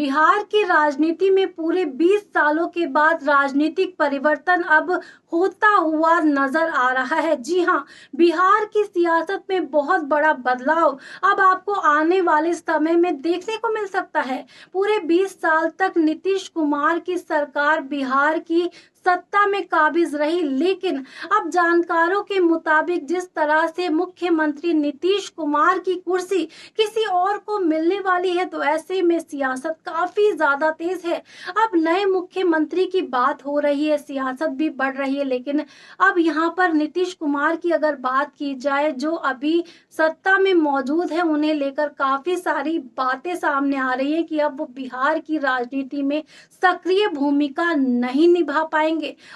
बिहार की राजनीति में पूरे 20 सालों के बाद राजनीतिक परिवर्तन अब होता हुआ नजर आ रहा है। जी हां, बिहार की सियासत में बहुत बड़ा बदलाव अब आपको आने वाले समय में देखने को मिल सकता है। पूरे 20 साल तक नीतीश कुमार की सरकार बिहार की सत्ता में काबिज रही, लेकिन अब जानकारों के मुताबिक जिस तरह से मुख्यमंत्री नीतीश कुमार की कुर्सी किसी और को मिलने वाली है, तो ऐसे में सियासत काफी ज्यादा तेज है। अब नए मुख्यमंत्री की बात हो रही है, सियासत भी बढ़ रही है, लेकिन अब यहाँ पर नीतीश कुमार की अगर बात की जाए, जो अभी सत्ता में मौजूद है, उन्हें लेकर काफी सारी बातें सामने आ रही है कि अब वो बिहार की राजनीति में सक्रिय भूमिका नहीं निभा पाएंगे।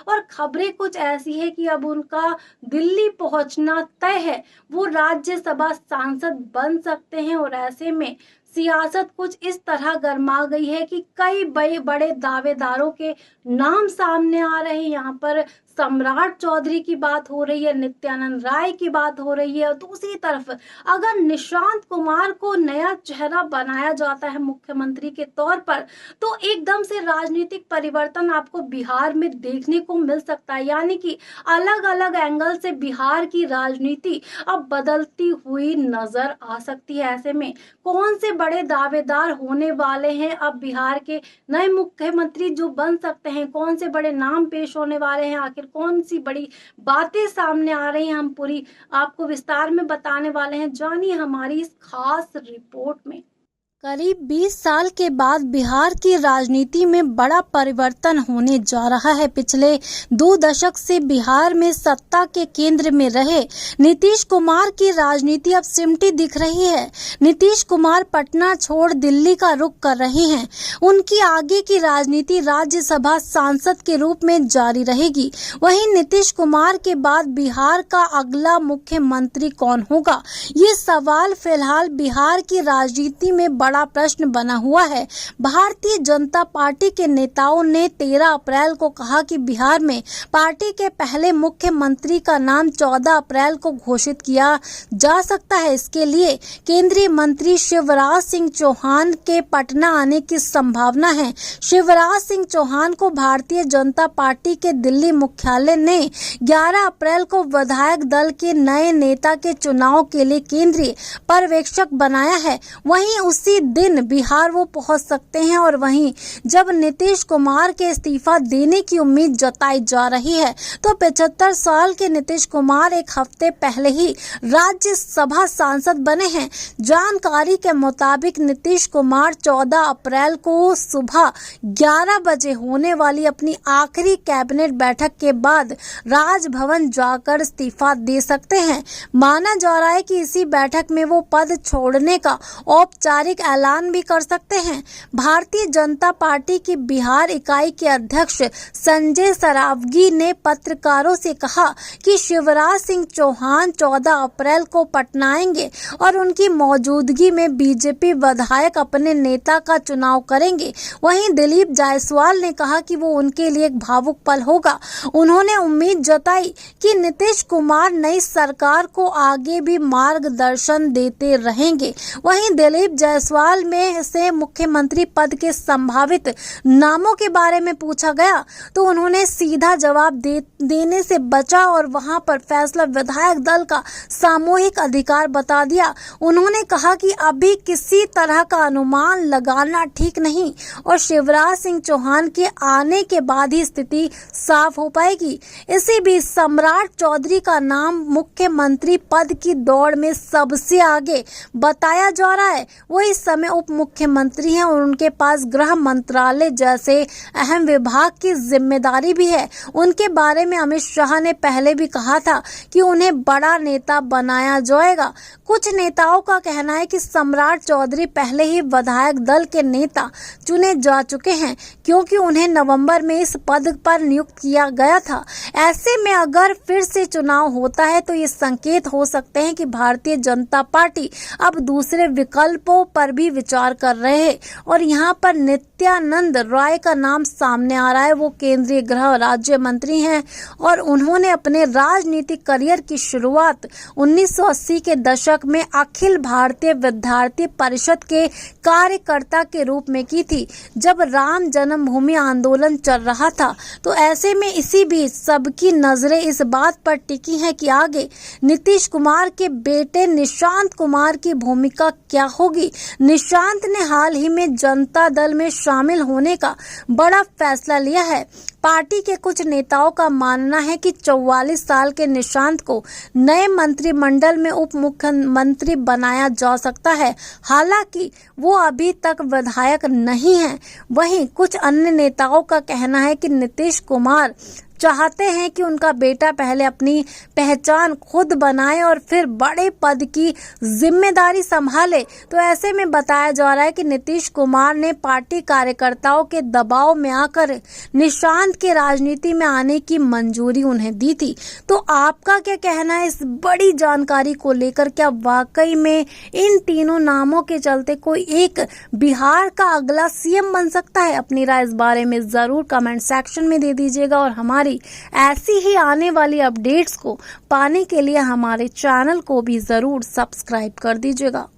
और खबरें कुछ ऐसी है कि अब उनका दिल्ली पहुंचना तय है, वो राज्यसभा सांसद बन सकते हैं। और ऐसे में सियासत कुछ इस तरह गर्मा गई है कि कई बड़े दावेदारों के नाम सामने आ रहे हैं। यहाँ पर सम्राट चौधरी की बात हो रही है, नित्यानंद राय की बात हो रही है, और दूसरी तरफ अगर निशांत कुमार को नया चेहरा बनाया जाता है मुख्यमंत्री के तौर पर, तो एकदम से राजनीतिक परिवर्तन आपको बिहार में देखने को मिल सकता है। यानी कि अलग अलग एंगल से बिहार की राजनीति अब बदलती हुई नजर आ सकती है। ऐसे में कौन से बड़े दावेदार होने वाले हैं अब बिहार के नए मुख्यमंत्री जो बन सकते हैं, कौन से बड़े नाम पेश होने वाले हैं, आखिर कौन सी बड़ी बातें सामने आ रही हैं, हम पूरी आपको विस्तार में बताने वाले हैं। जानिए हमारी इस खास रिपोर्ट में। करीब 20 साल के बाद बिहार की राजनीति में बड़ा परिवर्तन होने जा रहा है। पिछले 2 दशक से बिहार में सत्ता के केंद्र में रहे नीतीश कुमार की राजनीति अब सिमटी दिख रही है। नीतीश कुमार पटना छोड़ दिल्ली का रुख कर रहे हैं। उनकी आगे की राजनीति राज्यसभा सांसद के रूप में जारी रहेगी। वहीं नीतीश कुमार के बाद बिहार का अगला मुख्यमंत्री कौन होगा, ये सवाल फिलहाल बिहार की राजनीति में बड़ा प्रश्न बना हुआ है। भारतीय जनता पार्टी के नेताओं ने 13 अप्रैल को कहा कि बिहार में पार्टी के पहले मुख्यमंत्री का नाम 14 अप्रैल को घोषित किया जा सकता है। इसके लिए केंद्रीय मंत्री शिवराज सिंह चौहान के पटना आने की संभावना है। शिवराज सिंह चौहान को भारतीय जनता पार्टी के दिल्ली मुख्यालय ने 11 अप्रैल को विधायक दल के नए नेता के चुनाव के लिए केंद्रीय पर्यवेक्षक बनाया है। वहीं उसी दिन बिहार वो पहुंच सकते हैं। और वहीं जब नीतीश कुमार के इस्तीफा देने की उम्मीद जताई जा रही है, तो 75 साल के नीतीश कुमार एक हफ्ते पहले ही राज्यसभा सांसद बने हैं। जानकारी के मुताबिक नीतीश कुमार 14 अप्रैल को सुबह 11 बजे होने वाली अपनी आखिरी कैबिनेट बैठक के बाद राजभवन जाकर इस्तीफा दे सकते हैं। माना जा रहा है कि इसी बैठक में वो पद छोड़ने का औपचारिक ऐलान भी कर सकते हैं। भारतीय जनता पार्टी की बिहार इकाई के अध्यक्ष संजय सरावगी ने पत्रकारों से कहा कि शिवराज सिंह चौहान 14 अप्रैल को पटना आएंगे और उनकी मौजूदगी में बीजेपी विधायक अपने नेता का चुनाव करेंगे। वहीं दिलीप जायसवाल ने कहा कि वो उनके लिए एक भावुक पल होगा। उन्होंने उम्मीद जताई कि नीतीश कुमार नई सरकार को आगे भी मार्गदर्शन देते रहेंगे। वहीं दिलीप जायसवाल में से मुख्यमंत्री पद के संभावित नामों के बारे में पूछा गया, तो उन्होंने सीधा जवाब देने से बचा और वहां पर फैसला विधायक दल का सामूहिक अधिकार बता दिया। उन्होंने कहा कि अभी किसी तरह का अनुमान लगाना ठीक नहीं और शिवराज सिंह चौहान के आने के बाद ही स्थिति साफ हो पाएगी। इसी बीच सम्राट चौधरी का नाम मुख्यमंत्री पद की दौड़ में सबसे आगे बताया जा रहा है। वो इस समय उप मुख्यमंत्री हैं और उनके पास गृह मंत्रालय जैसे अहम विभाग की जिम्मेदारी भी है। उनके बारे में अमित शाह ने पहले भी कहा था कि उन्हें बड़ा नेता बनाया जाएगा। कुछ नेताओं का कहना है कि सम्राट चौधरी पहले ही विधायक दल के नेता चुने जा चुके हैं, क्योंकि उन्हें नवंबर में इस पद पर नियुक्त किया गया था। ऐसे में अगर फिर से चुनाव होता है, तो ये संकेत हो सकते हैं कि भारतीय जनता पार्टी अब दूसरे विकल्पों पर भी विचार कर रहे हैं और यहाँ पर नित्यानंद राय का नाम सामने आ रहा है। वो केंद्रीय गृह राज्य मंत्री हैं और उन्होंने अपने राजनीतिक करियर की शुरुआत 1980 के दशक में अखिल भारतीय विद्यार्थी परिषद के कार्यकर्ता के रूप में की थी, जब राम जन्मभूमि आंदोलन चल रहा था। तो ऐसे में इसी बीच सबकी नजरें इस बात पर टिकी हैं कि आगे नीतीश कुमार के बेटे निशांत कुमार की भूमिका क्या होगी। निशांत ने हाल ही में जनता दल में शामिल होने का बड़ा फैसला लिया है। पार्टी के कुछ नेताओं का मानना है कि 44 साल के निशांत को नए मंत्रिमंडल में उप मुख्यमंत्री बनाया जा सकता है। हालांकि वो अभी तक विधायक नहीं हैं। वहीं कुछ अन्य नेताओं का कहना है कि नीतीश कुमार चाहते हैं कि उनका बेटा पहले अपनी पहचान खुद बनाए और फिर बड़े पद की जिम्मेदारी संभाले। तो ऐसे में बताया जा रहा है कि नीतीश कुमार ने पार्टी कार्यकर्ताओं के दबाव में आकर निशांत के राजनीति में आने की मंजूरी उन्हें दी थी। तो आपका क्या कहना है इस बड़ी जानकारी को लेकर? क्या वाकई में इन तीनों नामों के चलते कोई एक बिहार का अगला सीएम बन सकता है? अपनी राय इस बारे में जरूर कमेंट सेक्शन में दे दीजिएगा और हमारी ऐसी ही आने वाली अपडेट्स को पाने के लिए हमारे चैनल को भी जरूर सब्सक्राइब कर दीजिएगा।